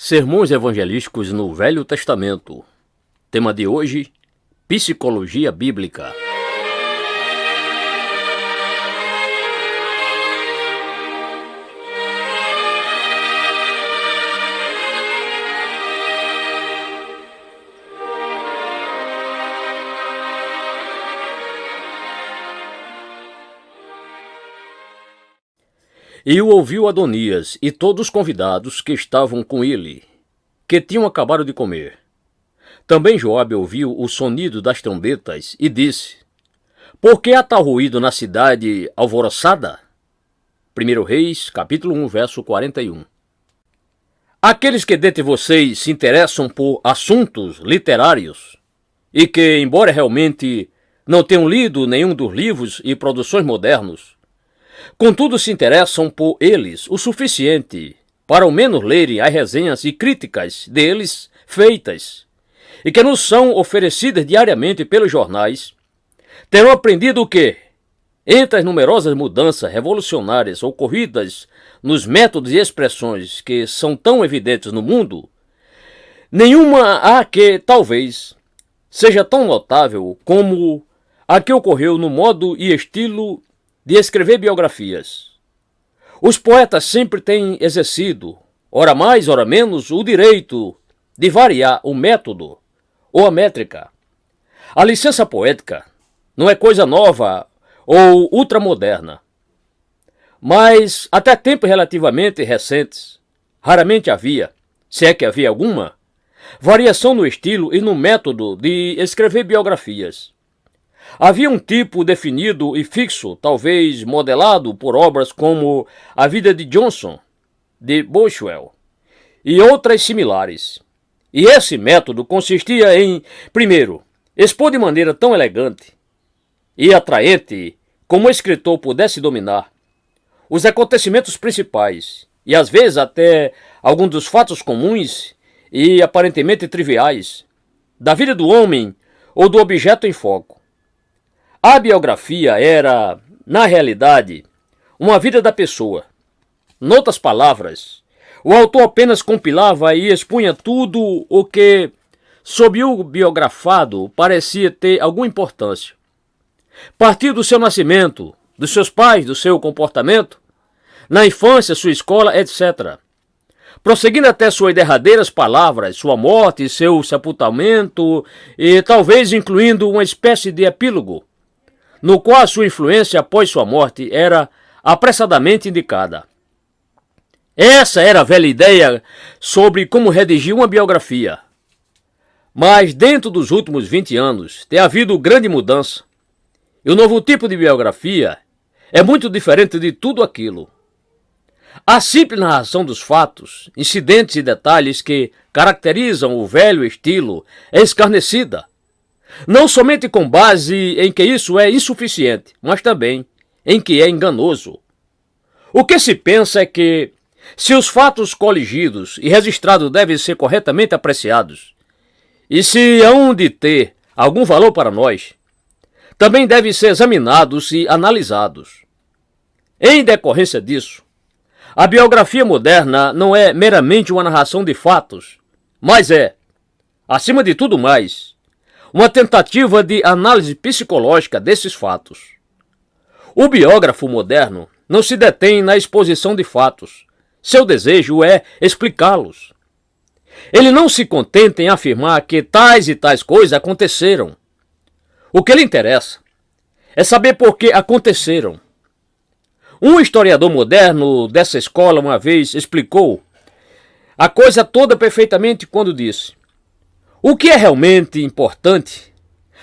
Sermões evangelísticos no Velho Testamento. Tema de hoje: Psicologia Bíblica. E o ouviu Adonias e todos os convidados que estavam com ele, que tinham acabado de comer. Também Joabe ouviu o sonido das trombetas e disse: Por que há tal ruído na cidade alvoroçada? 1 Reis, capítulo 1, verso 41. Aqueles que dentre vocês se interessam por assuntos literários e que, embora realmente não tenham lido nenhum dos livros e produções modernos, contudo se interessam por eles o suficiente para ao menos lerem as resenhas e críticas deles feitas, e que nos são oferecidas diariamente pelos jornais, terão aprendido que, entre as numerosas mudanças revolucionárias ocorridas nos métodos e expressões que são tão evidentes no mundo, nenhuma há que, talvez, seja tão notável como a que ocorreu no modo e estilo de escrever biografias. Os poetas sempre têm exercido, ora mais, ora menos, o direito de variar o método ou a métrica. A licença poética não é coisa nova ou ultramoderna, mas até tempos relativamente recentes, raramente havia, se é que havia alguma, variação no estilo e no método de escrever biografias. Havia um tipo definido e fixo, talvez modelado por obras como A Vida de Johnson, de Boswell, e outras similares. E esse método consistia em, primeiro, expor de maneira tão elegante e atraente como o escritor pudesse dominar os acontecimentos principais e às vezes até alguns dos fatos comuns e aparentemente triviais da vida do homem ou do objeto em foco. A biografia era, na realidade, uma vida da pessoa. Noutras palavras, o autor apenas compilava e expunha tudo o que, sob o biografado, parecia ter alguma importância. Partir do seu nascimento, dos seus pais, do seu comportamento, na infância, sua escola, etc. Prosseguindo até suas derradeiras palavras, sua morte, seu sepultamento e talvez incluindo uma espécie de epílogo, no qual a sua influência após sua morte era apressadamente indicada. Essa era a velha ideia sobre como redigir uma biografia. Mas dentro dos últimos 20 anos tem havido grande mudança. E o novo tipo de biografia é muito diferente de tudo aquilo. A simples narração dos fatos, incidentes e detalhes que caracterizam o velho estilo é escarnecida. Não somente com base em que isso é insuficiente, mas também em que é enganoso. O que se pensa é que, se os fatos coligidos e registrados devem ser corretamente apreciados, e se hão de ter algum valor para nós, também devem ser examinados e analisados. Em decorrência disso, a biografia moderna não é meramente uma narração de fatos, mas é, acima de tudo mais, uma tentativa de análise psicológica desses fatos. O biógrafo moderno não se detém na exposição de fatos. Seu desejo é explicá-los. Ele não se contenta em afirmar que tais e tais coisas aconteceram. O que lhe interessa é saber por que aconteceram. Um historiador moderno dessa escola uma vez explicou a coisa toda perfeitamente quando disse: o que é realmente importante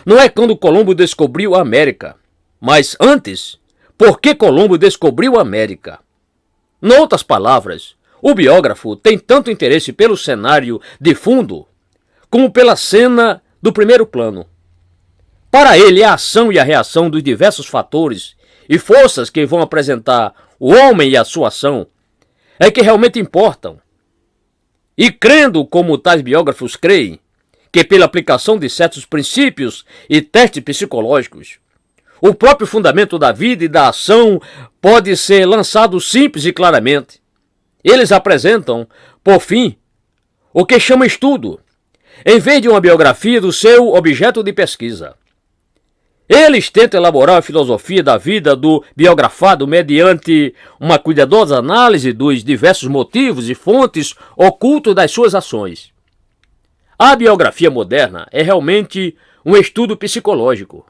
não é quando Colombo descobriu a América, mas antes, por que Colombo descobriu a América. Noutras palavras, o biógrafo tem tanto interesse pelo cenário de fundo como pela cena do primeiro plano. Para ele, a ação e a reação dos diversos fatores e forças que vão apresentar o homem e a sua ação é que realmente importam. E crendo como tais biógrafos creem, que pela aplicação de certos princípios e testes psicológicos, o próprio fundamento da vida e da ação pode ser lançado simples e claramente. Eles apresentam, por fim, o que chama estudo, em vez de uma biografia do seu objeto de pesquisa. Eles tentam elaborar a filosofia da vida do biografado mediante uma cuidadosa análise dos diversos motivos e fontes ocultos das suas ações. A biografia moderna é realmente um estudo psicológico.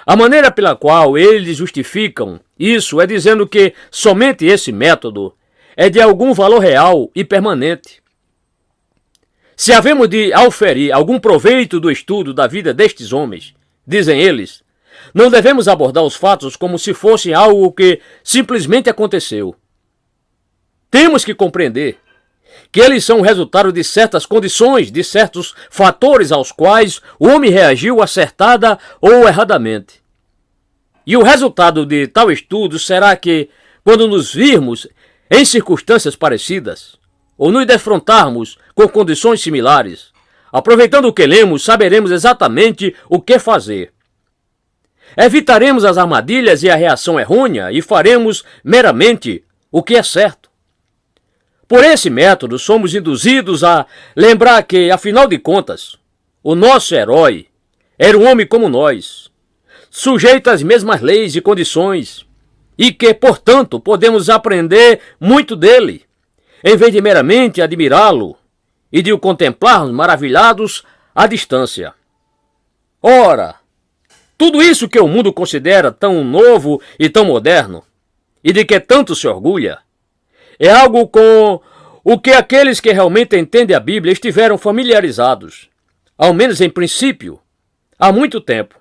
A maneira pela qual eles justificam isso é dizendo que somente esse método é de algum valor real e permanente. Se havemos de auferir algum proveito do estudo da vida destes homens, dizem eles, não devemos abordar os fatos como se fossem algo que simplesmente aconteceu. Temos que compreender que eles são o resultado de certas condições, de certos fatores aos quais o homem reagiu acertada ou erradamente. E o resultado de tal estudo será que, quando nos virmos em circunstâncias parecidas, ou nos defrontarmos com condições similares, aproveitando o que lemos, saberemos exatamente o que fazer. Evitaremos as armadilhas e a reação errônea e faremos meramente o que é certo. Por esse método, somos induzidos a lembrar que, afinal de contas, o nosso herói era um homem como nós, sujeito às mesmas leis e condições, e que, portanto, podemos aprender muito dele, em vez de meramente admirá-lo e de o contemplarmos maravilhados à distância. Ora, tudo isso que o mundo considera tão novo e tão moderno, e de que tanto se orgulha, é algo com o que aqueles que realmente entendem a Bíblia estiveram familiarizados, ao menos em princípio, há muito tempo.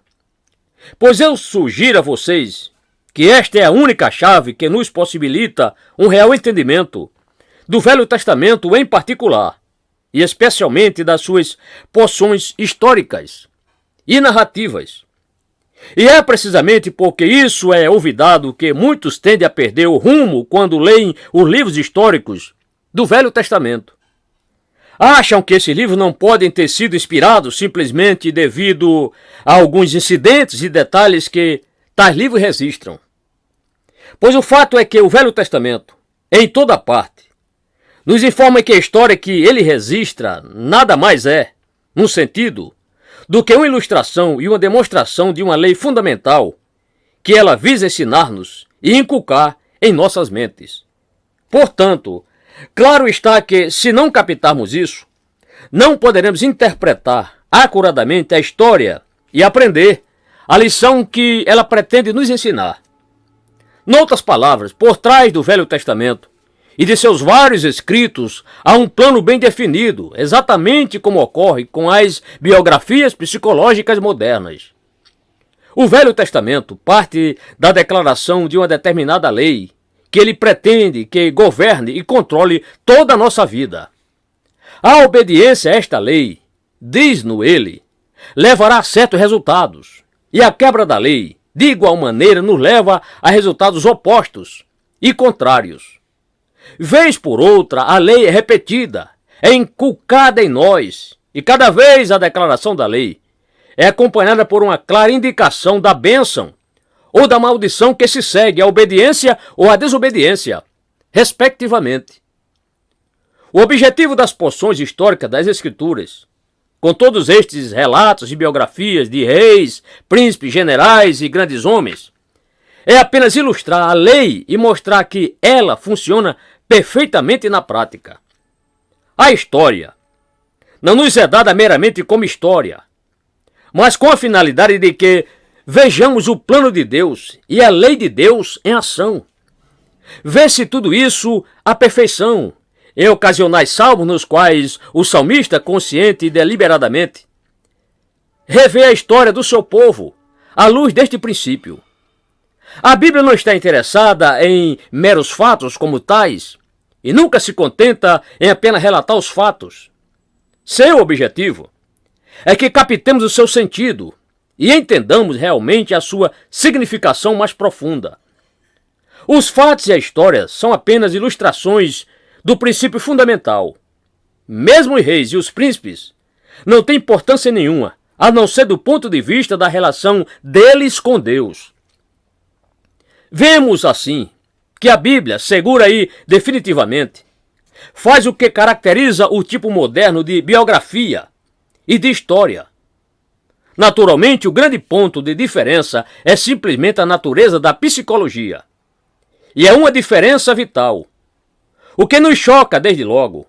Pois eu sugiro a vocês que esta é a única chave que nos possibilita um real entendimento do Velho Testamento em particular, e especialmente das suas porções históricas e narrativas. E é precisamente porque isso é olvidado que muitos tendem a perder o rumo quando leem os livros históricos do Velho Testamento. Acham que esses livros não podem ter sido inspirados simplesmente devido a alguns incidentes e detalhes que tais livros registram. Pois o fato é que o Velho Testamento, em toda parte, nos informa que a história que ele registra nada mais é, num sentido, do que uma ilustração e uma demonstração de uma lei fundamental que ela visa ensinar-nos e inculcar em nossas mentes. Portanto, claro está que, se não captarmos isso, não poderemos interpretar acuradamente a história e aprender a lição que ela pretende nos ensinar. Noutras palavras, por trás do Velho Testamento e de seus vários escritos, há um plano bem definido, exatamente como ocorre com as biografias psicológicas modernas. O Velho Testamento parte da declaração de uma determinada lei, que ele pretende que governe e controle toda a nossa vida. A obediência a esta lei, diz-no ele, levará a certos resultados, e a quebra da lei, de igual maneira, nos leva a resultados opostos e contrários. Vez por outra, a lei é repetida, é inculcada em nós, e cada vez a declaração da lei é acompanhada por uma clara indicação da bênção ou da maldição que se segue à obediência ou à desobediência, respectivamente. O objetivo das porções históricas das Escrituras, com todos estes relatos e biografias de reis, príncipes, generais e grandes homens, é apenas ilustrar a lei e mostrar que ela funciona perfeitamente na prática. A história não nos é dada meramente como história, mas com a finalidade de que vejamos o plano de Deus e a lei de Deus em ação. Vê-se tudo isso à perfeição, em ocasionais salmos nos quais o salmista, consciente e deliberadamente, revê a história do seu povo à luz deste princípio. A Bíblia não está interessada em meros fatos como tais, e nunca se contenta em apenas relatar os fatos. Seu objetivo é que captemos o seu sentido e entendamos realmente a sua significação mais profunda. Os fatos e a história são apenas ilustrações do princípio fundamental. Mesmo os reis e os príncipes não têm importância nenhuma, a não ser do ponto de vista da relação deles com Deus. Vemos, assim, que a Bíblia segura aí definitivamente faz o que caracteriza o tipo moderno de biografia e de história. Naturalmente, o grande ponto de diferença é simplesmente a natureza da psicologia. E é uma diferença vital. O que nos choca desde logo,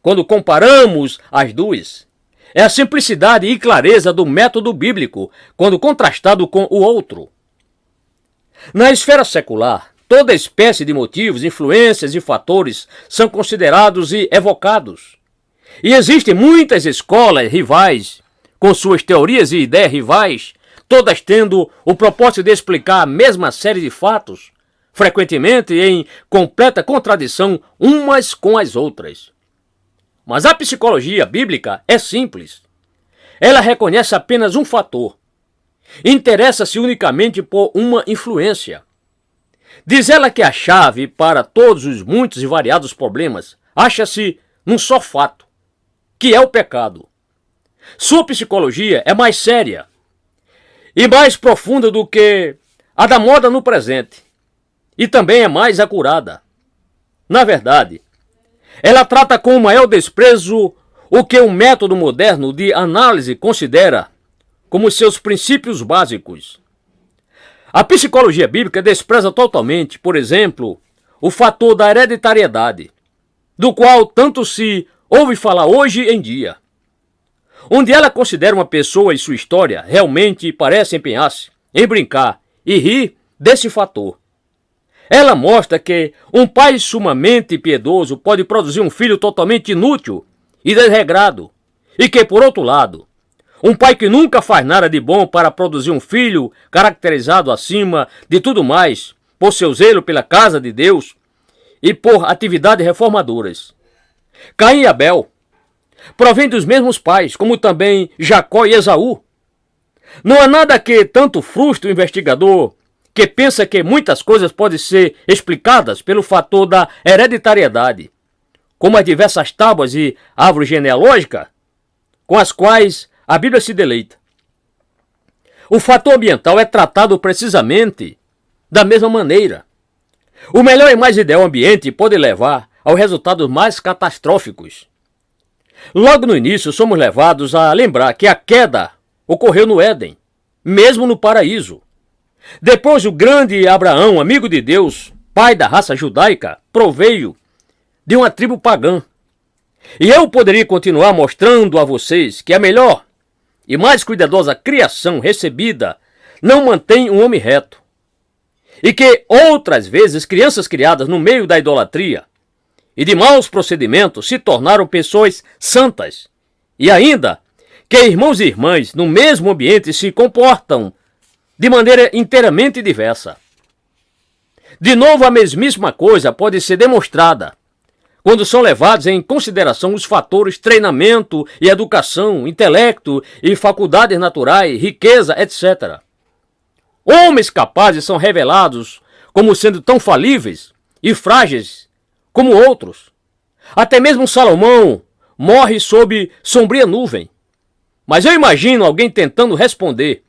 quando comparamos as duas, é a simplicidade e clareza do método bíblico, quando contrastado com o outro. Na esfera secular, toda espécie de motivos, influências e fatores são considerados e evocados. E existem muitas escolas rivais, com suas teorias e ideias rivais, todas tendo o propósito de explicar a mesma série de fatos, frequentemente em completa contradição umas com as outras. Mas a psicologia bíblica é simples. Ela reconhece apenas um fator. Interessa-se unicamente por uma influência. Diz ela que a chave para todos os muitos e variados problemas acha-se num só fato, que é o pecado. Sua psicologia é mais séria e mais profunda do que a da moda no presente, e também é mais acurada. Na verdade, ela trata com o maior desprezo o que um método moderno de análise considera como seus princípios básicos. A psicologia bíblica despreza totalmente, por exemplo, o fator da hereditariedade, do qual tanto se ouve falar hoje em dia. Onde ela considera uma pessoa e sua história, realmente parece empenhar-se em brincar e rir desse fator. Ela mostra que um pai sumamente piedoso pode produzir um filho totalmente inútil e desregrado, e que, por outro lado, um pai que nunca faz nada de bom para produzir um filho caracterizado acima de tudo mais por seu zelo pela casa de Deus e por atividades reformadoras. Caim e Abel provém dos mesmos pais, como também Jacó e Esaú. Não há nada que tanto frustre o investigador que pensa que muitas coisas podem ser explicadas pelo fator da hereditariedade, como as diversas tábuas e árvore genealógica com as quais a Bíblia se deleita. O fator ambiental é tratado precisamente da mesma maneira. O melhor e mais ideal ambiente pode levar aos resultados mais catastróficos. Logo no início, somos levados a lembrar que a queda ocorreu no Éden, mesmo no paraíso. Depois, o grande Abraão, amigo de Deus, pai da raça judaica, proveio de uma tribo pagã. E eu poderia continuar mostrando a vocês que a melhor e mais cuidadosa criação recebida não mantém um homem reto. E que outras vezes crianças criadas no meio da idolatria e de maus procedimentos se tornaram pessoas santas. E ainda que irmãos e irmãs no mesmo ambiente se comportam de maneira inteiramente diversa. De novo, a mesmíssima coisa pode ser demonstrada quando são levados em consideração os fatores treinamento e educação, intelecto e faculdades naturais, riqueza, etc. Homens capazes são revelados como sendo tão falíveis e frágeis como outros. Até mesmo Salomão morre sob sombria nuvem. Mas eu imagino alguém tentando responder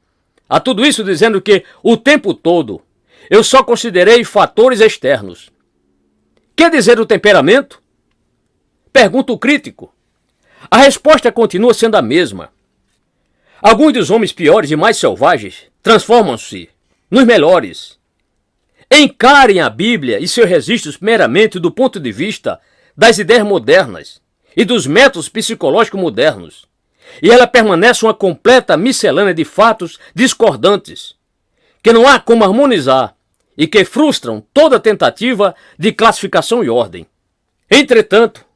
a tudo isso dizendo que o tempo todo eu só considerei fatores externos. Quer dizer o temperamento? Pergunta o crítico. A resposta continua sendo a mesma. Alguns dos homens piores e mais selvagens transformam-se nos melhores. Encarem a Bíblia e seus registros meramente do ponto de vista das ideias modernas e dos métodos psicológicos modernos. E ela permanece uma completa miscelânea de fatos discordantes, que não há como harmonizar e que frustram toda tentativa de classificação e ordem. Entretanto,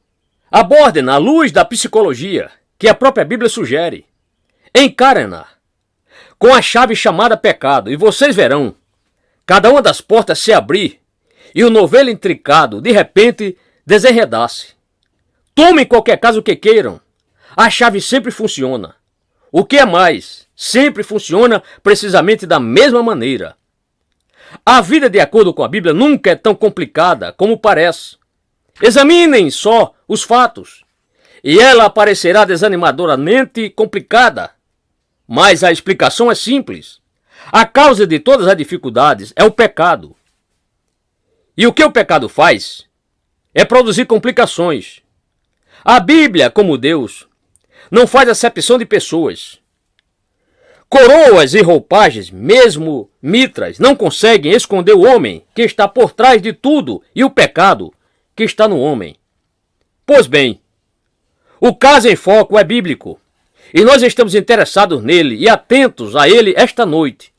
abordem-na à luz da psicologia que a própria Bíblia sugere. Encarem-na com a chave chamada pecado e vocês verão cada uma das portas se abrir e o novelo intricado, de repente, desenredar-se. Tomem qualquer caso que queiram. A chave sempre funciona. O que é mais, sempre funciona precisamente da mesma maneira. A vida, de acordo com a Bíblia, nunca é tão complicada como parece. Examinem só os fatos, e ela aparecerá desanimadoramente complicada. Mas a explicação é simples. A causa de todas as dificuldades é o pecado. E o que o pecado faz? é produzir complicações. A Bíblia, como Deus, não faz acepção de pessoas. Coroas e roupagens, mesmo mitras, não conseguem esconder o homem que está por trás de tudo e o pecado que está no homem. Pois bem, o caso em foco é bíblico, e nós estamos interessados nele e atentos a ele esta noite.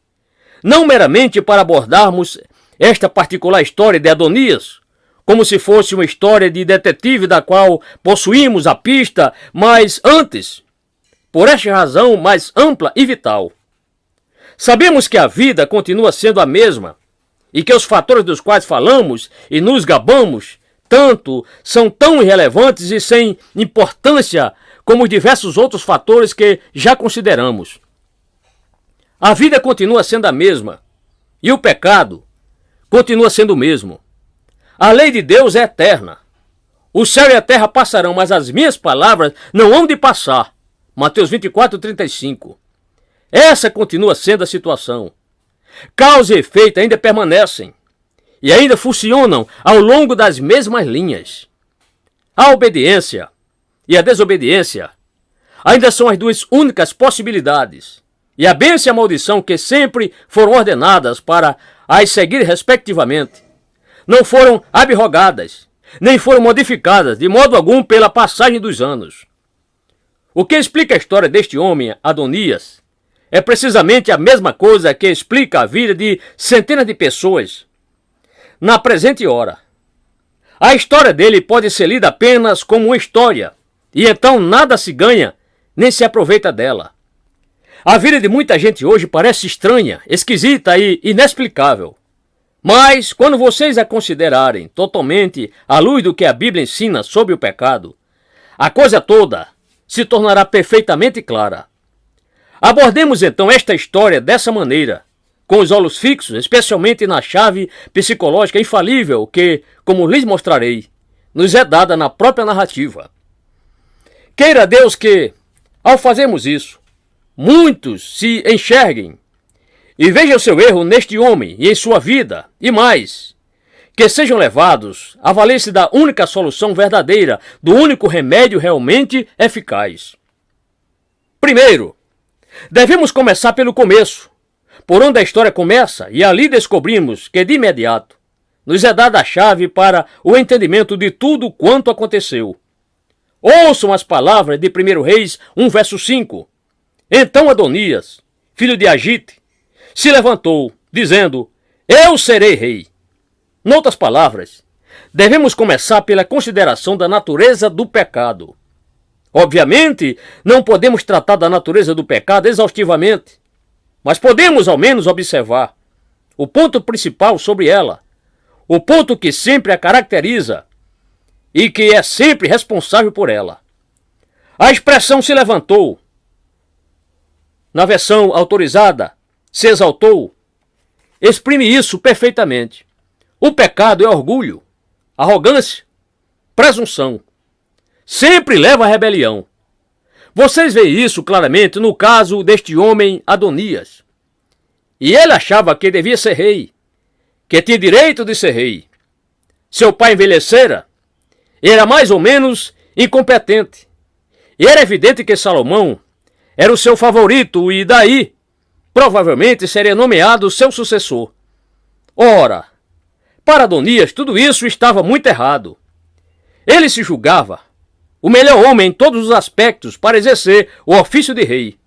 Não meramente para abordarmos esta particular história de Adonias, como se fosse uma história de detetive da qual possuímos a pista, mas antes, por esta razão mais ampla e vital. Sabemos que a vida continua sendo a mesma e que os fatores dos quais falamos e nos gabamos tanto são tão irrelevantes e sem importância como os diversos outros fatores que já consideramos. A vida continua sendo a mesma e o pecado continua sendo o mesmo. A lei de Deus é eterna. O céu e a terra passarão, mas as minhas palavras não hão de passar. Mateus 24:35. Essa continua sendo a situação. Causa e efeito ainda permanecem e ainda funcionam ao longo das mesmas linhas. A obediência e a desobediência ainda são as duas únicas possibilidades. E a bênção e a maldição que sempre foram ordenadas para as seguir respectivamente não foram abrogadas, nem foram modificadas de modo algum pela passagem dos anos. O que explica a história deste homem, Adonias, é precisamente a mesma coisa que explica a vida de centenas de pessoas na presente hora. A história dele pode ser lida apenas como uma história, e então nada se ganha nem se aproveita dela. A vida de muita gente hoje parece estranha, esquisita e inexplicável. Mas, quando vocês a considerarem totalmente à luz do que a Bíblia ensina sobre o pecado, a coisa toda se tornará perfeitamente clara. Abordemos então esta história dessa maneira, com os olhos fixos, especialmente na chave psicológica infalível que, como lhes mostrarei, nos é dada na própria narrativa. Queira Deus que, ao fazermos isso, muitos se enxerguem e vejam seu erro neste homem e em sua vida, e mais, que sejam levados a valer-se da única solução verdadeira, do único remédio realmente eficaz. Primeiro, devemos começar pelo começo, por onde a história começa, e ali descobrimos que de imediato nos é dada a chave para o entendimento de tudo quanto aconteceu. Ouçam as palavras de 1 Reis 1, verso 5. Então Adonias, filho de Agite, se levantou, dizendo: Eu serei rei. Noutras palavras, devemos começar pela consideração da natureza do pecado. Obviamente, não podemos tratar da natureza do pecado exaustivamente, mas podemos ao menos observar o ponto principal sobre ela, o ponto que sempre a caracteriza e que é sempre responsável por ela. A expressão se levantou, na versão autorizada, se exaltou, exprime isso perfeitamente. O pecado é orgulho, arrogância, presunção. Sempre leva à rebelião. Vocês veem isso claramente no caso deste homem Adonias. E ele achava que devia ser rei, que tinha direito de ser rei. Seu pai envelhecera, era mais ou menos incompetente. E era evidente que Salomão era o seu favorito e daí, provavelmente, seria nomeado seu sucessor. Ora, para Adonias tudo isso estava muito errado. Ele se julgava o melhor homem em todos os aspectos para exercer o ofício de rei.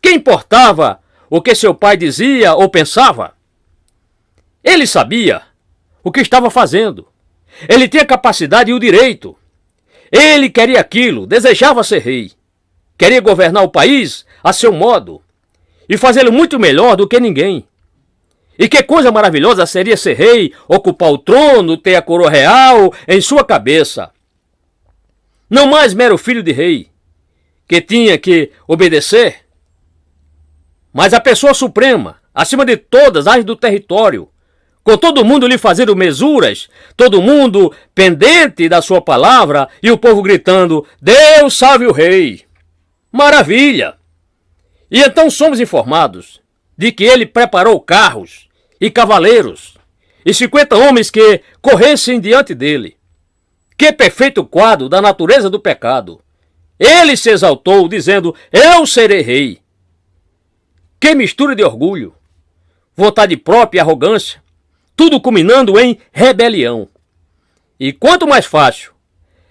Que importava o que seu pai dizia ou pensava? Ele sabia o que estava fazendo. Ele tinha capacidade e o direito. Ele queria aquilo, desejava ser rei. Queria governar o país a seu modo e fazê-lo muito melhor do que ninguém. E que coisa maravilhosa seria ser rei, ocupar o trono, ter a coroa real em sua cabeça. Não mais mero filho de rei, que tinha que obedecer, mas a pessoa suprema, acima de todas as do território, com todo mundo lhe fazendo mesuras, todo mundo pendente da sua palavra e o povo gritando: Deus salve o rei! Maravilha! E então somos informados de que ele preparou carros e cavaleiros e 50 homens que corressem diante dele. Que perfeito quadro da natureza do pecado! Ele se exaltou, dizendo: eu serei rei. Que mistura de orgulho, vontade própria e arrogância, tudo culminando em rebelião. E quanto mais fácil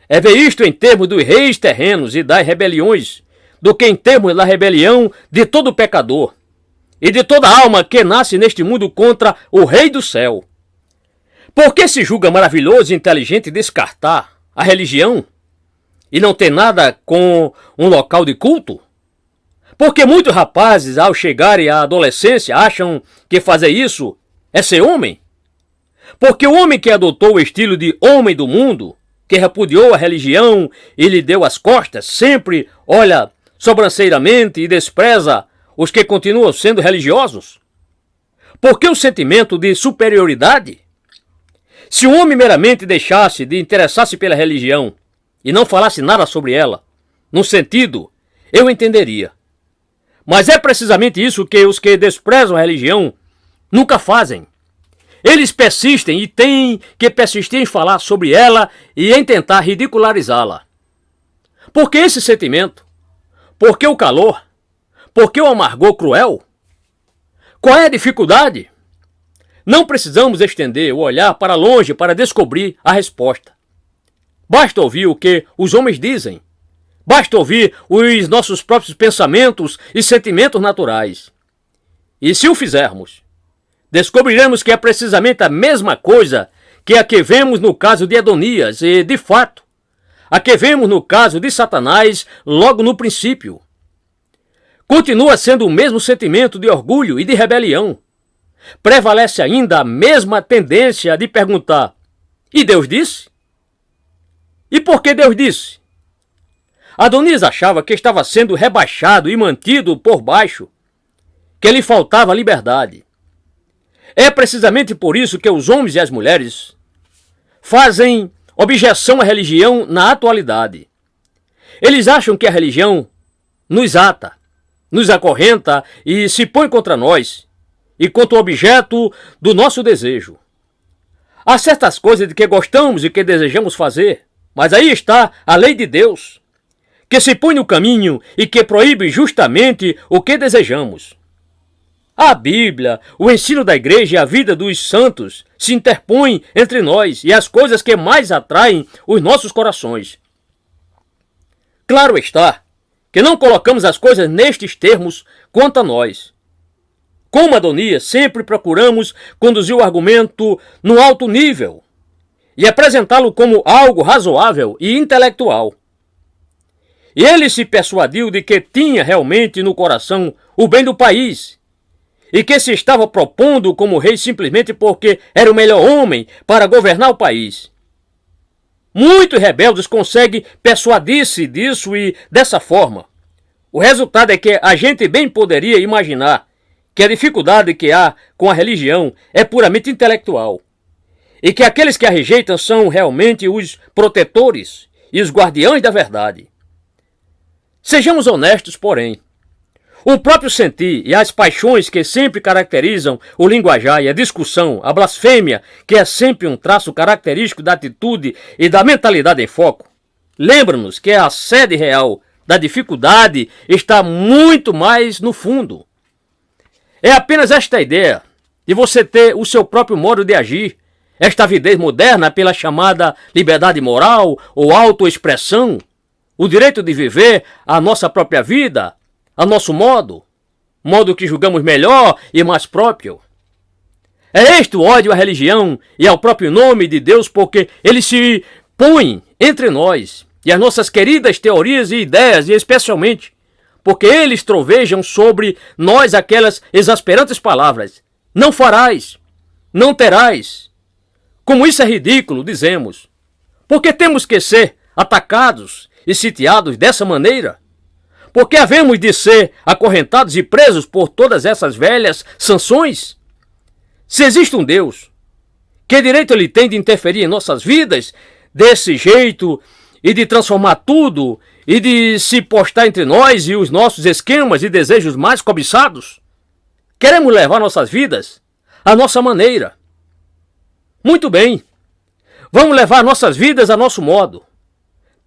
é ver isto em termos dos reis terrenos e das rebeliões, do que em termos da rebelião de todo pecador e de toda alma que nasce neste mundo contra o Rei do céu. Por que se julga maravilhoso e inteligente descartar a religião e não ter nada com um local de culto? Porque muitos rapazes, ao chegarem à adolescência, acham que fazer isso é ser homem. Porque o homem que adotou o estilo de homem do mundo, que repudiou a religião e lhe deu as costas, sempre olha sobranceiramente e despreza os que continuam sendo religiosos. Porque o sentimento de superioridade? Se um homem meramente deixasse de interessar-se pela religião e não falasse nada sobre ela, no sentido, eu entenderia. Mas é precisamente isso que os que desprezam a religião nunca fazem. Eles persistem e têm que persistir em falar sobre ela e em tentar ridicularizá-la. Por que esse sentimento? Por que o calor? Por que o amargor cruel? Qual é a dificuldade? Não precisamos estender o olhar para longe para descobrir a resposta. Basta ouvir o que os homens dizem. Basta ouvir os nossos próprios pensamentos e sentimentos naturais. E se o fizermos, descobriremos que é precisamente a mesma coisa que a que vemos no caso de Adonias e, de fato, a que vemos no caso de Satanás logo no princípio. Continua sendo o mesmo sentimento de orgulho e de rebelião. Prevalece ainda a mesma tendência de perguntar: e Deus disse? E por que Deus disse? Adonias achava que estava sendo rebaixado e mantido por baixo, que lhe faltava liberdade. É precisamente por isso que os homens e as mulheres fazem objeção à religião na atualidade. Eles acham que a religião nos ata, nos acorrenta e se põe contra nós e contra o objeto do nosso desejo. Há certas coisas de que gostamos e que desejamos fazer, mas aí está a lei de Deus, que se põe no caminho e que proíbe justamente o que desejamos. A Bíblia, o ensino da igreja e a vida dos santos se interpõem entre nós e as coisas que mais atraem os nossos corações. Claro está que não colocamos as coisas nestes termos quanto a nós. Como Adonias, sempre procuramos conduzir o argumento no alto nível e apresentá-lo como algo razoável e intelectual. E ele se persuadiu de que tinha realmente no coração o bem do país e que se estava propondo como rei simplesmente porque era o melhor homem para governar o país. Muitos rebeldes conseguem persuadir-se disso e dessa forma. O resultado é que a gente bem poderia imaginar que a dificuldade que há com a religião é puramente intelectual e que aqueles que a rejeitam são realmente os protetores e os guardiões da verdade. Sejamos honestos, porém. O próprio sentir e as paixões que sempre caracterizam o linguajar e a discussão, a blasfêmia, que é sempre um traço característico da atitude e da mentalidade em foco, lembra-nos que a sede real da dificuldade está muito mais no fundo. É apenas esta ideia de você ter o seu próprio modo de agir, esta avidez moderna pela chamada liberdade moral ou autoexpressão, o direito de viver a nossa própria vida, a nosso modo que julgamos melhor e mais próprio. É este o ódio à religião e ao próprio nome de Deus, porque ele se põe entre nós e as nossas queridas teorias e ideias, e especialmente porque eles trovejam sobre nós aquelas exasperantes palavras: não farás, não terás. Como isso é ridículo, dizemos. Porque temos que ser atacados e sitiados dessa maneira? Porque havemos de ser acorrentados e presos por todas essas velhas sanções? Se existe um Deus, que direito ele tem de interferir em nossas vidas desse jeito e de transformar tudo e de se postar entre nós e os nossos esquemas e desejos mais cobiçados? Queremos levar nossas vidas à nossa maneira. Muito bem. Vamos levar nossas vidas a nosso modo.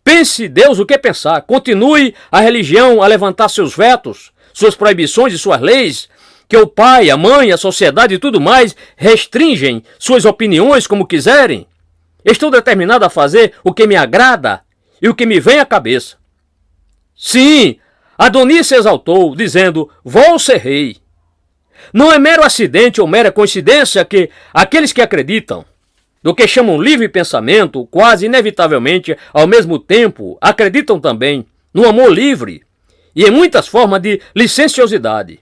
Pense Deus o que pensar. Continue a religião a levantar seus vetos, suas proibições e suas leis, que o pai, a mãe, a sociedade e tudo mais restringem suas opiniões como quiserem. Estou determinado a fazer o que me agrada e o que me vem à cabeça. Sim, Adonias se exaltou, dizendo, vou ser rei. Não é mero acidente ou mera coincidência que aqueles que acreditam do que chamam livre pensamento, quase inevitavelmente, ao mesmo tempo, acreditam também no amor livre e em muitas formas de licenciosidade.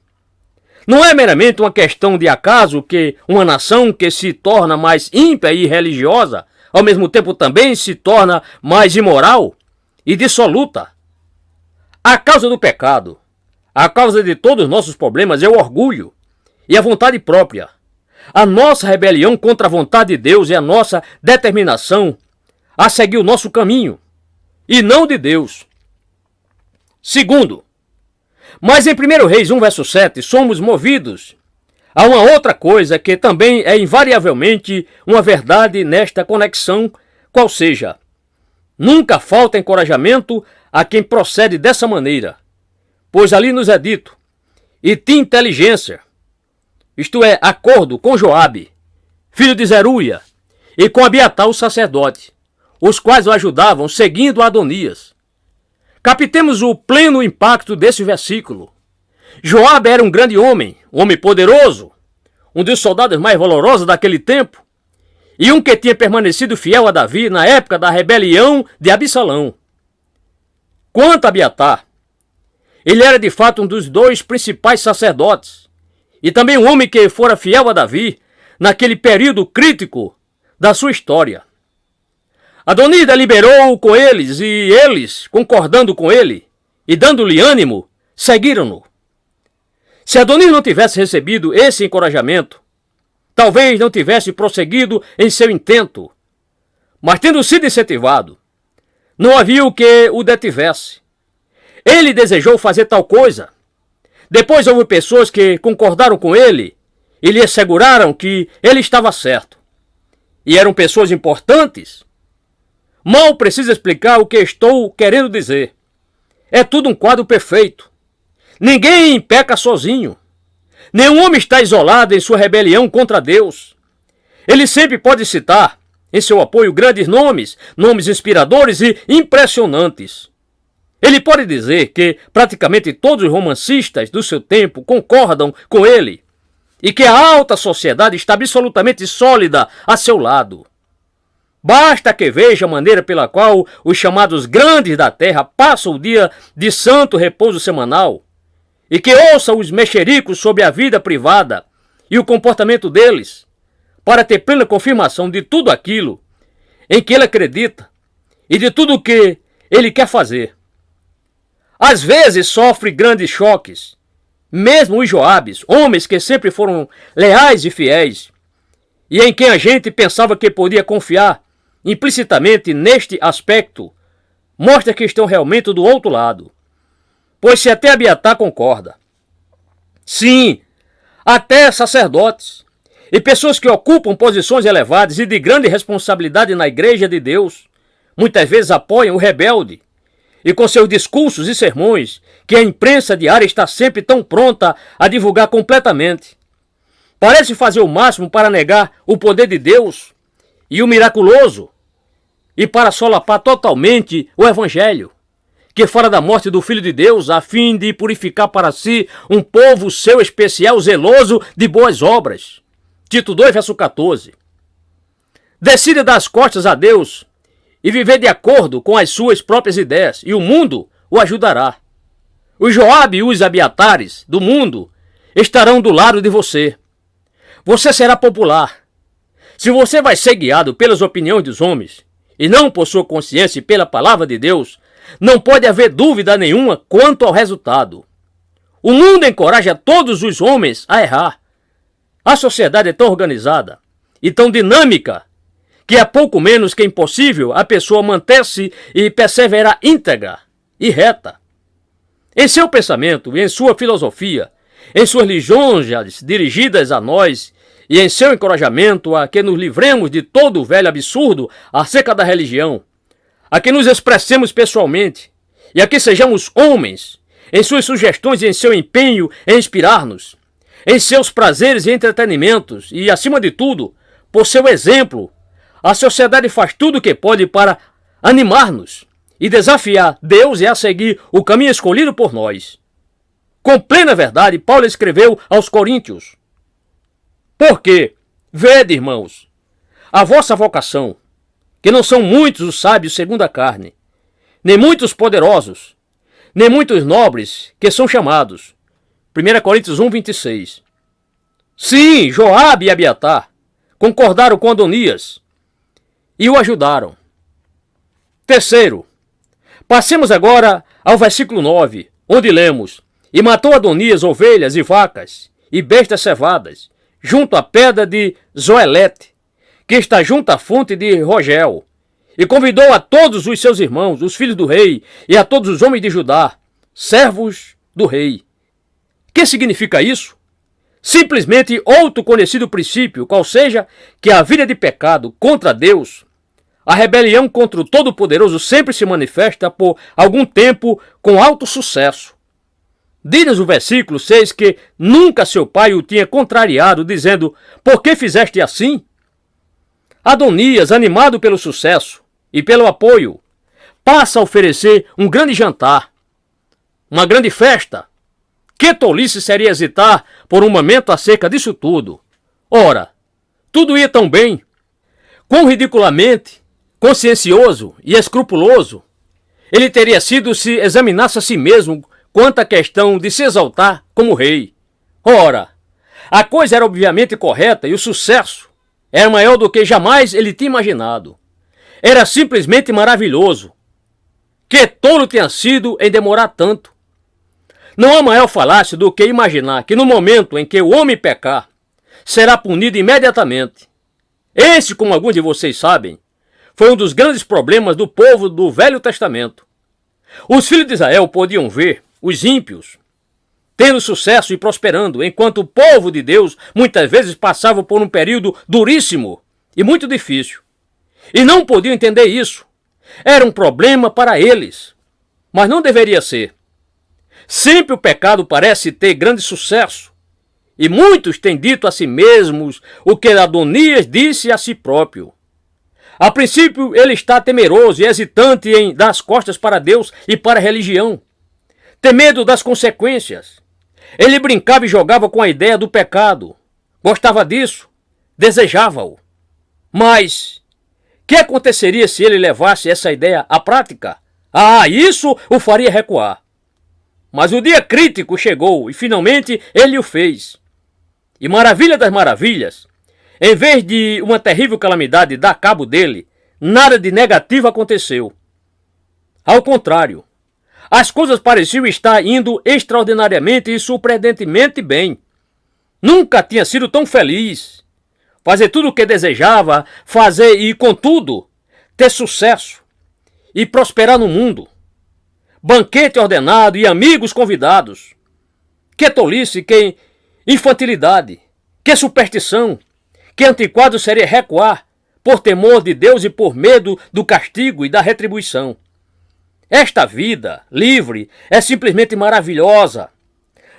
Não é meramente uma questão de acaso que uma nação que se torna mais ímpia e religiosa, ao mesmo tempo também se torna mais imoral e dissoluta. A causa do pecado, a causa de todos os nossos problemas é o orgulho e a vontade própria. A nossa rebelião contra a vontade de Deus é a nossa determinação a seguir o nosso caminho e não de Deus. Segundo, mas em 1 Reis 1, verso 7, somos movidos a uma outra coisa que também é invariavelmente uma verdade nesta conexão, qual seja, nunca falta encorajamento a quem procede dessa maneira, pois ali nos é dito, e tinha inteligência, isto é, acordo com Joabe, filho de Zeruia, e com Abiatar o sacerdote, os quais o ajudavam seguindo Adonias. Captemos o pleno impacto desse versículo. Joabe era um grande homem poderoso, um dos soldados mais valorosos daquele tempo, e um que tinha permanecido fiel a Davi na época da rebelião de Absalão. Quanto a Abiatar, ele era de fato um dos dois principais sacerdotes, e também um homem que fora fiel a Davi naquele período crítico da sua história. Adonias deliberou com eles, e eles, concordando com ele e dando-lhe ânimo, seguiram-no. Se Adonias não tivesse recebido esse encorajamento, talvez não tivesse prosseguido em seu intento, mas tendo sido incentivado, não havia o que o detivesse. Ele desejou fazer tal coisa. Depois houve pessoas que concordaram com ele e lhe asseguraram que ele estava certo. E eram pessoas importantes. Mal preciso explicar o que estou querendo dizer. É tudo um quadro perfeito. Ninguém peca sozinho. Nenhum homem está isolado em sua rebelião contra Deus. Ele sempre pode citar em seu apoio grandes nomes, nomes inspiradores e impressionantes. Ele pode dizer que praticamente todos os romancistas do seu tempo concordam com ele e que a alta sociedade está absolutamente sólida a seu lado. Basta que veja a maneira pela qual os chamados grandes da terra passam o dia de santo repouso semanal e que ouça os mexericos sobre a vida privada e o comportamento deles para ter plena confirmação de tudo aquilo em que ele acredita e de tudo o que ele quer fazer. Às vezes sofre grandes choques, mesmo os Joabes, homens que sempre foram leais e fiéis, e em quem a gente pensava que podia confiar implicitamente neste aspecto, mostra que estão realmente do outro lado. Pois se até Abiatar concorda. Sim, até sacerdotes e pessoas que ocupam posições elevadas e de grande responsabilidade na igreja de Deus, muitas vezes apoiam o rebelde, e com seus discursos e sermões, que a imprensa diária está sempre tão pronta a divulgar completamente. Parece fazer o máximo para negar o poder de Deus e o miraculoso, e para solapar totalmente o Evangelho, que fora da morte do Filho de Deus, a fim de purificar para si um povo seu especial, zeloso de boas obras. Tito 2, verso 14. Decida dar as costas a Deus e viver de acordo com as suas próprias ideias, e o mundo o ajudará. Os Joabe e os Abiatares do mundo estarão do lado de você. Você será popular. Se você vai ser guiado pelas opiniões dos homens, e não por sua consciência e pela palavra de Deus, não pode haver dúvida nenhuma quanto ao resultado. O mundo encoraja todos os homens a errar. A sociedade é tão organizada e tão dinâmica que é pouco menos que impossível a pessoa manter-se e perseverar íntegra e reta. Em seu pensamento e em sua filosofia, em suas lisonjas dirigidas a nós e em seu encorajamento a que nos livremos de todo o velho absurdo acerca da religião, a que nos expressemos pessoalmente e a que sejamos homens em suas sugestões e em seu empenho em inspirar-nos, em seus prazeres e entretenimentos e, acima de tudo, por seu exemplo, a sociedade faz tudo o que pode para animar-nos e desafiar Deus e a seguir o caminho escolhido por nós. Com plena verdade, Paulo escreveu aos Coríntios: porque, vede, irmãos, a vossa vocação, que não são muitos os sábios segundo a carne, nem muitos poderosos, nem muitos nobres que são chamados. 1 Coríntios 1, 26. Sim, Joabe e Abiatar concordaram com Adonias e o ajudaram. Terceiro, passemos agora ao versículo 9, onde lemos: e matou Adonias ovelhas e vacas e bestas cevadas, junto à pedra de Zoelete, que está junto à fonte de Rogel, e convidou a todos os seus irmãos, os filhos do rei, e a todos os homens de Judá, servos do rei. Que significa isso? Simplesmente outro conhecido princípio, qual seja que a vida de pecado contra Deus, a rebelião contra o Todo-Poderoso sempre se manifesta por algum tempo com alto sucesso. Diz o versículo 6 que nunca seu pai o tinha contrariado, dizendo: por que fizeste assim? Adonias, animado pelo sucesso e pelo apoio, passa a oferecer um grande jantar, uma grande festa. Que tolice seria hesitar por um momento acerca disso tudo? Ora, tudo ia tão bem. Quão ridiculamente consciencioso e escrupuloso ele teria sido se examinasse a si mesmo quanto à questão de se exaltar como rei. Ora, a coisa era obviamente correta e o sucesso era maior do que jamais ele tinha imaginado. Era simplesmente maravilhoso. Que tolo tenha sido em demorar tanto. Não há maior falácia do que imaginar que no momento em que o homem pecar, será punido imediatamente. Esse, como alguns de vocês sabem, foi um dos grandes problemas do povo do Velho Testamento. Os filhos de Israel podiam ver os ímpios tendo sucesso e prosperando, enquanto o povo de Deus muitas vezes passava por um período duríssimo e muito difícil. E não podiam entender isso. Era um problema para eles, mas não deveria ser. Sempre o pecado parece ter grande sucesso, e muitos têm dito a si mesmos o que Adonias disse a si próprio. A princípio, ele está temeroso e hesitante em dar as costas para Deus e para a religião. Tem medo das consequências. Ele brincava e jogava com a ideia do pecado. Gostava disso, desejava-o. Mas, o que aconteceria se ele levasse essa ideia à prática? Isso o faria recuar. Mas o dia crítico chegou e finalmente ele o fez. E maravilha das maravilhas, em vez de uma terrível calamidade dar cabo dele, nada de negativo aconteceu. Ao contrário, as coisas pareciam estar indo extraordinariamente e surpreendentemente bem. Nunca tinha sido tão feliz. Fazer tudo o que desejava, fazer e, contudo, ter sucesso e prosperar no mundo. Banquete ordenado e amigos convidados. Que tolice, que infantilidade, que superstição, que antiquado seria recuar por temor de Deus e por medo do castigo e da retribuição. Esta vida livre é simplesmente maravilhosa.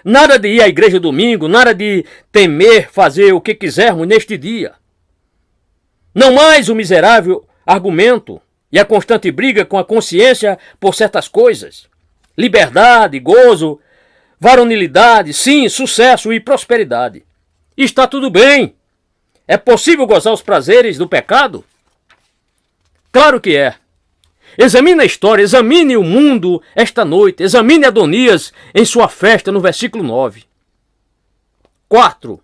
Nada de ir à igreja domingo, nada de temer fazer o que quisermos neste dia. Não mais o miserável argumento e a constante briga com a consciência por certas coisas. Liberdade, gozo, varonilidade, sim, sucesso e prosperidade. Está tudo bem. É possível gozar os prazeres do pecado? Claro que é. Examine a história, examine o mundo esta noite, examine Adonias em sua festa no versículo 9. 4.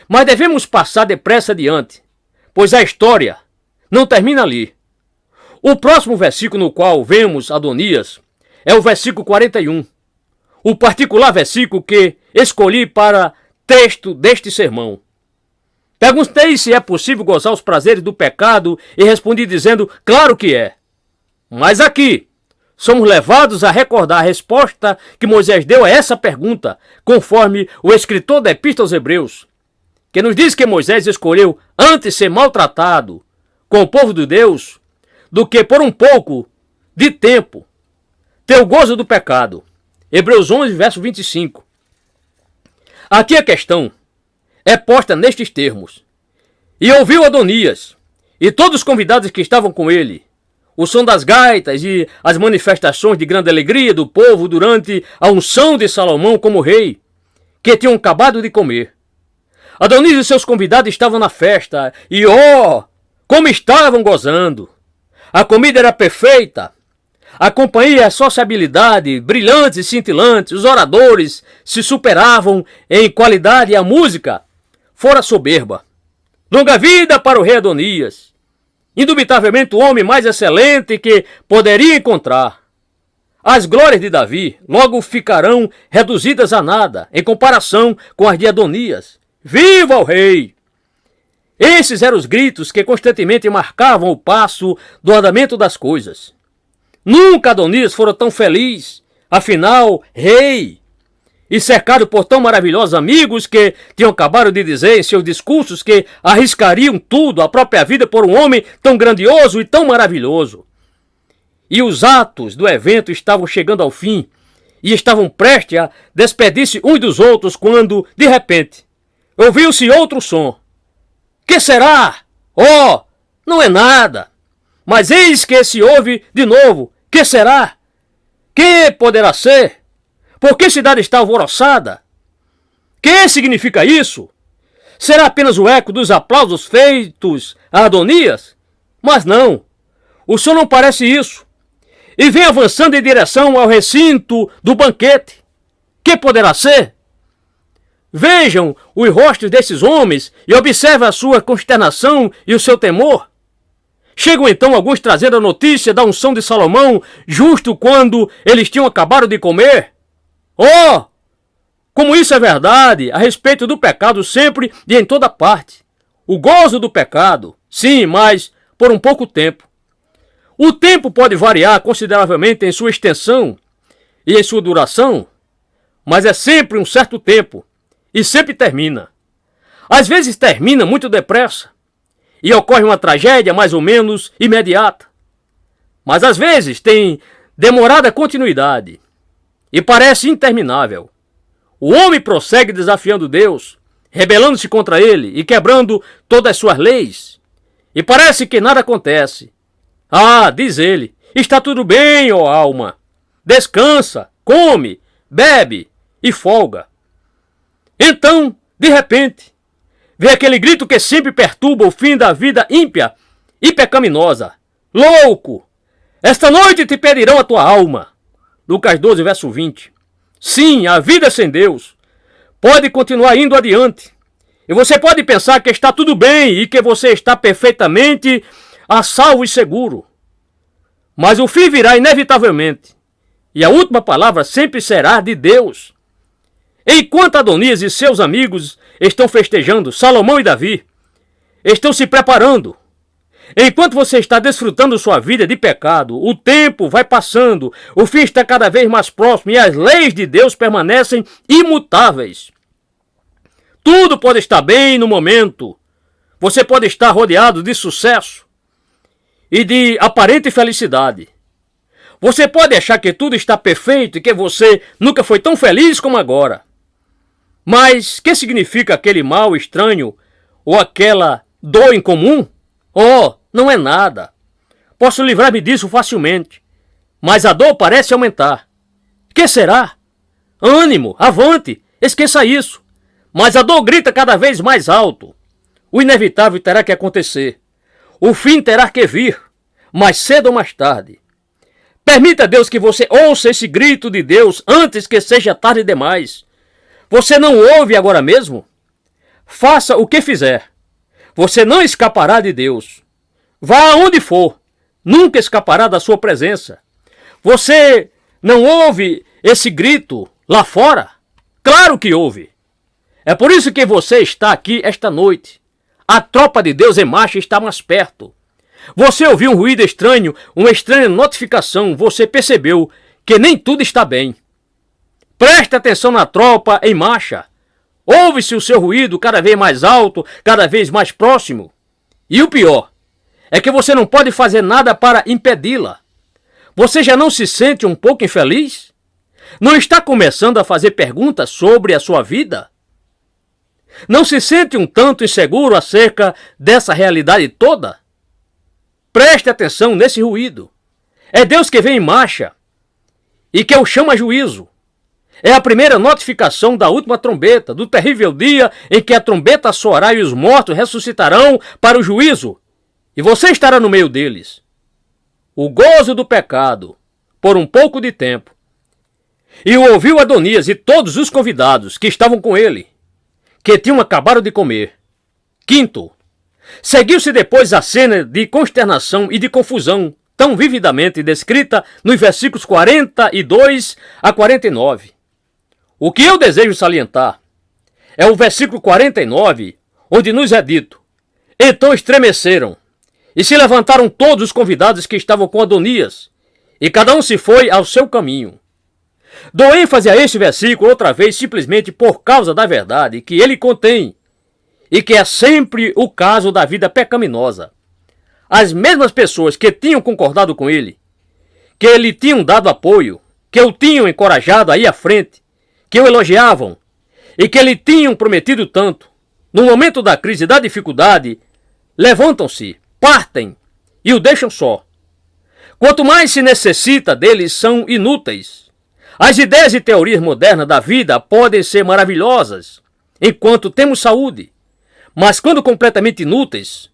Mas devemos passar depressa adiante, pois a história não termina ali. O próximo versículo no qual vemos Adonias é o versículo 41, o particular versículo que escolhi para texto deste sermão. Perguntei se é possível gozar os prazeres do pecado e respondi dizendo, claro que é. Mas aqui, somos levados a recordar a resposta que Moisés deu a essa pergunta, conforme o escritor da Epístola aos Hebreus. que nos diz que Moisés escolheu antes ser maltratado com o povo de Deus do que por um pouco de tempo ter o gozo do pecado. Hebreus 11, verso 25. Aqui a questão é posta nestes termos. E ouviu Adonias e todos os convidados que estavam com ele o som das gaitas e as manifestações de grande alegria do povo durante a unção de Salomão como rei, que tinham acabado de comer. Adonias e seus convidados estavam na festa e, como estavam gozando! A comida era perfeita, a companhia e a sociabilidade, brilhantes e cintilantes, os oradores se superavam em qualidade e a música fora soberba. Longa vida para o rei Adonias! Indubitavelmente o homem mais excelente que poderia encontrar. As glórias de Davi logo ficarão reduzidas a nada em comparação com as de Adonias. Viva o rei! Esses eram os gritos que constantemente marcavam o passo do andamento das coisas. Nunca Adonias fora tão feliz, afinal, rei, e cercado por tão maravilhosos amigos que tinham acabado de dizer em seus discursos que arriscariam tudo, a própria vida, por um homem tão grandioso e tão maravilhoso. E os atos do evento estavam chegando ao fim e estavam prestes a despedir-se uns dos outros quando, de repente, ouviu-se outro som. Que será? Não é nada. Mas eis que se ouve de novo. Que será? Que poderá ser? Por que a cidade está alvoroçada? Que significa isso? Será apenas o eco dos aplausos feitos a Adonias? Mas não. O som não parece isso. E vem avançando em direção ao recinto do banquete. Que poderá ser? Vejam os rostos desses homens e observem a sua consternação e o seu temor. Chegam então alguns trazendo a notícia da unção de Salomão, justo quando eles tinham acabado de comer. Como isso é verdade a respeito do pecado sempre e em toda parte. O gozo do pecado, sim, mas por um pouco tempo. O tempo pode variar consideravelmente em sua extensão e em sua duração, mas é sempre um certo tempo e sempre termina. Às vezes termina muito depressa e ocorre uma tragédia mais ou menos imediata. Mas às vezes tem demorada continuidade e parece interminável. O homem prossegue desafiando Deus, rebelando-se contra ele e quebrando todas as suas leis. E parece que nada acontece. Diz ele, está tudo bem, ó alma. Descansa, come, bebe e folga. Então, de repente, vem aquele grito que sempre perturba o fim da vida ímpia e pecaminosa. Louco! Esta noite te pedirão a tua alma. Lucas 12, verso 20. Sim, a vida sem Deus pode continuar indo adiante. E você pode pensar que está tudo bem e que você está perfeitamente a salvo e seguro. Mas o fim virá inevitavelmente. E a última palavra sempre será de Deus. Enquanto Adonias e seus amigos estão festejando, Salomão e Davi estão se preparando. Enquanto você está desfrutando sua vida de pecado, o tempo vai passando, o fim está cada vez mais próximo e as leis de Deus permanecem imutáveis. Tudo pode estar bem no momento. Você pode estar rodeado de sucesso e de aparente felicidade. Você pode achar que tudo está perfeito e que você nunca foi tão feliz como agora. Mas que significa aquele mal estranho ou aquela dor incomum? Não é nada. Posso livrar-me disso facilmente. Mas a dor parece aumentar. Que será? Ânimo, avante, esqueça isso. Mas a dor grita cada vez mais alto. O inevitável terá que acontecer. O fim terá que vir, mais cedo ou mais tarde. Permita a Deus que você ouça esse grito de Deus antes que seja tarde demais. Você não ouve agora mesmo? Faça o que fizer. Você não escapará de Deus. Vá aonde for, nunca escapará da sua presença. Você não ouve esse grito lá fora? Claro que ouve. É por isso que você está aqui esta noite. A tropa de Deus em marcha está mais perto. Você ouviu um ruído estranho, uma estranha notificação. Você percebeu que nem tudo está bem. Preste atenção na tropa em marcha. Ouve-se o seu ruído cada vez mais alto, cada vez mais próximo. E o pior é que você não pode fazer nada para impedi-la. Você já não se sente um pouco infeliz? Não está começando a fazer perguntas sobre a sua vida? Não se sente um tanto inseguro acerca dessa realidade toda? Preste atenção nesse ruído. É Deus que vem em marcha e que o chama a juízo. É a primeira notificação da última trombeta, do terrível dia em que a trombeta soará e os mortos ressuscitarão para o juízo, e você estará no meio deles. O gozo do pecado, por um pouco de tempo. E o ouviu Adonias e todos os convidados que estavam com ele, que tinham acabado de comer. Quinto, seguiu-se depois a cena de consternação e de confusão, tão vividamente descrita nos versículos 42 a 49. O que eu desejo salientar é o versículo 49, onde nos é dito: então estremeceram, e se levantaram todos os convidados que estavam com Adonias, e cada um se foi ao seu caminho. Dou ênfase a este versículo outra vez simplesmente por causa da verdade que ele contém, e que é sempre o caso da vida pecaminosa. As mesmas pessoas que tinham concordado com ele, que lhe tinham dado apoio, que o tinham encorajado a ir à frente, que o elogiavam e que lhe tinham prometido tanto, no momento da crise e da dificuldade, levantam-se, partem e o deixam só. Quanto mais se necessita deles, são inúteis. As ideias e teorias modernas da vida podem ser maravilhosas enquanto temos saúde, mas quando completamente inúteis,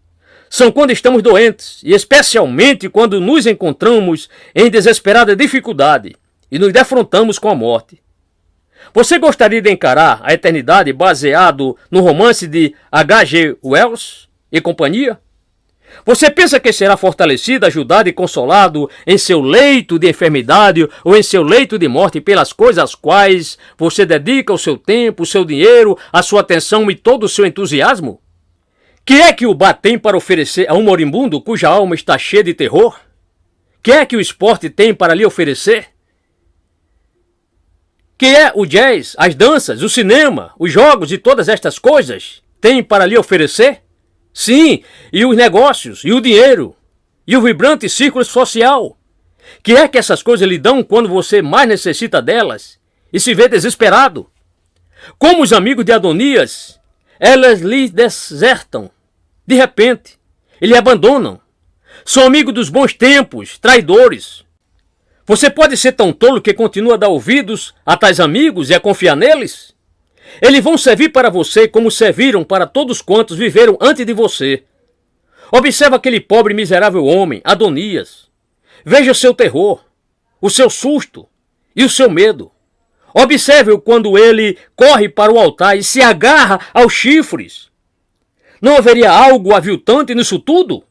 são quando estamos doentes, e especialmente quando nos encontramos em desesperada dificuldade e nos defrontamos com a morte. Você gostaria de encarar a eternidade baseado no romance de H.G. Wells e companhia? Você pensa que será fortalecido, ajudado e consolado em seu leito de enfermidade ou em seu leito de morte pelas coisas às quais você dedica o seu tempo, o seu dinheiro, a sua atenção e todo o seu entusiasmo? Que é que o bar tem para oferecer a um moribundo cuja alma está cheia de terror? Que é que o esporte tem para lhe oferecer? Que é o jazz, as danças, o cinema, os jogos e todas estas coisas têm para lhe oferecer? Sim, e os negócios, e o dinheiro, e o vibrante círculo social. Que é que essas coisas lhe dão quando você mais necessita delas e se vê desesperado? Como os amigos de Adonias, elas lhe desertam de repente e lhe abandonam. São amigos dos bons tempos, traidores. Você pode ser tão tolo que continua a dar ouvidos a tais amigos e a confiar neles? Eles vão servir para você como serviram para todos quantos viveram antes de você. Observa aquele pobre e miserável homem, Adonias. Veja o seu terror, o seu susto e o seu medo. Observe-o quando ele corre para o altar e se agarra aos chifres. Não haveria algo aviltante nisso tudo?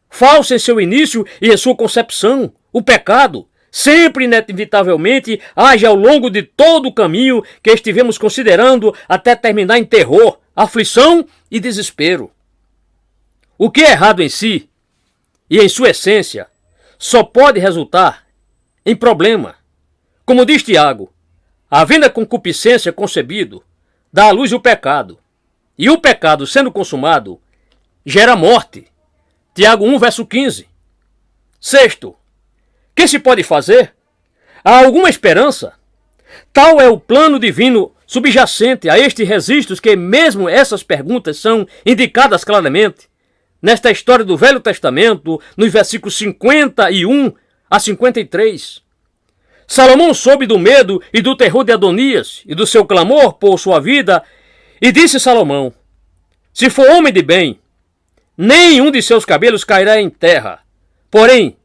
Falso em seu início e em sua concepção, o pecado sempre inevitavelmente age ao longo de todo o caminho que estivemos considerando até terminar em terror, aflição e desespero. O que é errado em si e em sua essência só pode resultar em problema. Como diz Tiago, havendo a concupiscência concebido, dá à luz o pecado, e o pecado sendo consumado gera morte. Tiago 1, verso 15. Sexto, que se pode fazer? Há alguma esperança? Tal é o plano divino subjacente a estes registros que mesmo essas perguntas são indicadas claramente nesta história do Velho Testamento, nos versículos 51 a 53. Salomão soube do medo e do terror de Adonias e do seu clamor por sua vida, e disse Salomão: se for homem de bem, nenhum de seus cabelos cairá em terra. Porém,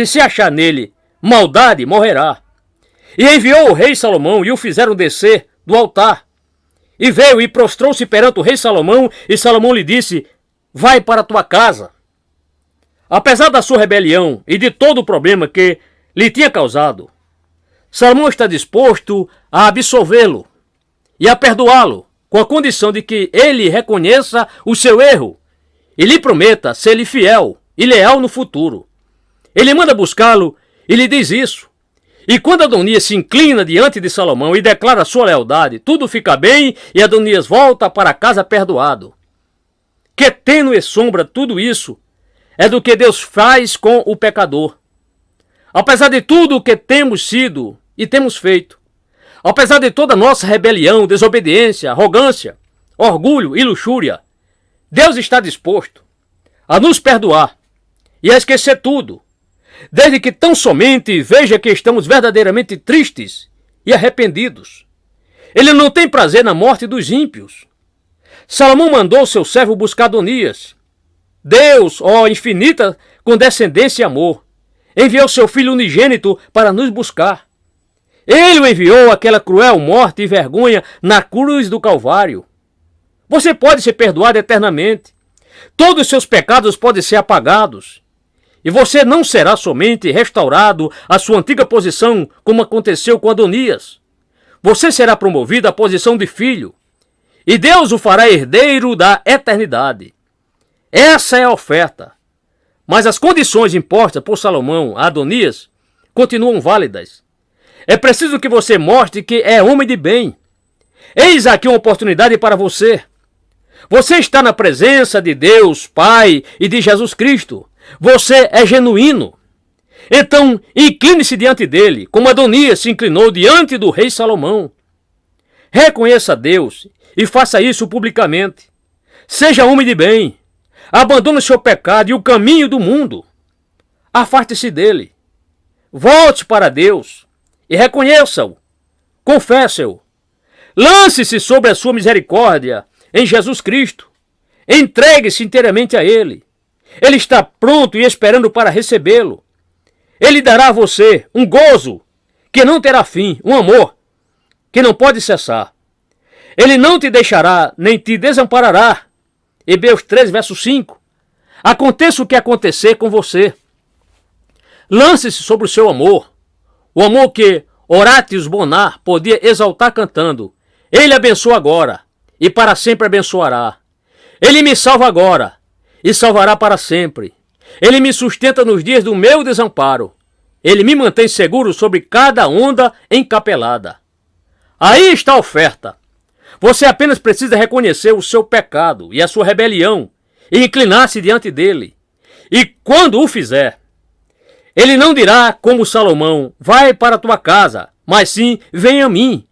se achar nele maldade, morrerá. E enviou o rei Salomão e o fizeram descer do altar. E veio e prostrou-se perante o rei Salomão, e Salomão lhe disse: vai para tua casa. Apesar da sua rebelião e de todo o problema que lhe tinha causado, Salomão está disposto a absolvê-lo e a perdoá-lo, com a condição de que ele reconheça o seu erro e lhe prometa ser-lhe fiel e leal no futuro. Ele manda buscá-lo e lhe diz isso. E quando Adonias se inclina diante de Salomão e declara sua lealdade, tudo fica bem e Adonias volta para casa perdoado. Que tênue sombra tudo isso é do que Deus faz com o pecador. Apesar de tudo o que temos sido e temos feito, apesar de toda nossa rebelião, desobediência, arrogância, orgulho e luxúria, Deus está disposto a nos perdoar e a esquecer tudo, desde que tão somente veja que estamos verdadeiramente tristes e arrependidos. Ele não tem prazer na morte dos ímpios. Salomão mandou seu servo buscar Adonias. Deus, ó infinita condescendência e amor, enviou seu Filho unigênito para nos buscar. Ele o enviou àquela cruel morte e vergonha na cruz do Calvário. Você pode ser perdoado eternamente. Todos os seus pecados podem ser apagados. E você não será somente restaurado à sua antiga posição, como aconteceu com Adonias. Você será promovido à posição de filho. E Deus o fará herdeiro da eternidade. Essa é a oferta. Mas as condições impostas por Salomão a Adonias continuam válidas. É preciso que você mostre que é homem de bem. Eis aqui uma oportunidade para você. Você está na presença de Deus, Pai e de Jesus Cristo. Você é genuíno. Então, incline-se diante dele, como Adonias se inclinou diante do rei Salomão. Reconheça Deus e faça isso publicamente. Seja homem de bem. Abandone o seu pecado e o caminho do mundo. Afaste-se dele. Volte para Deus e reconheça-o. Confesse-o. Lance-se sobre a sua misericórdia em Jesus Cristo. Entregue-se inteiramente a Ele. Ele está pronto e esperando para recebê-lo. Ele dará a você um gozo que não terá fim, um amor que não pode cessar. Ele não te deixará nem te desamparará. Hebreus 3, verso 5. Aconteça o que acontecer com você. Lance-se sobre o seu amor. O amor que Horatius Bonar podia exaltar cantando. Ele abençoa agora e para sempre abençoará. Ele me salva agora e salvará para sempre. Ele me sustenta nos dias do meu desamparo. Ele me mantém seguro sobre cada onda encapelada. Aí está a oferta. Você apenas precisa reconhecer o seu pecado e a sua rebelião e inclinar-se diante dele. E quando o fizer, ele não dirá como Salomão, vai para a tua casa, mas sim, vem a mim.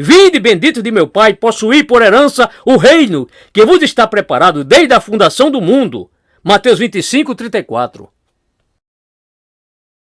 Vinde, bendito de meu Pai, possuir por herança o reino que vos está preparado desde a fundação do mundo. Mateus 25, 34.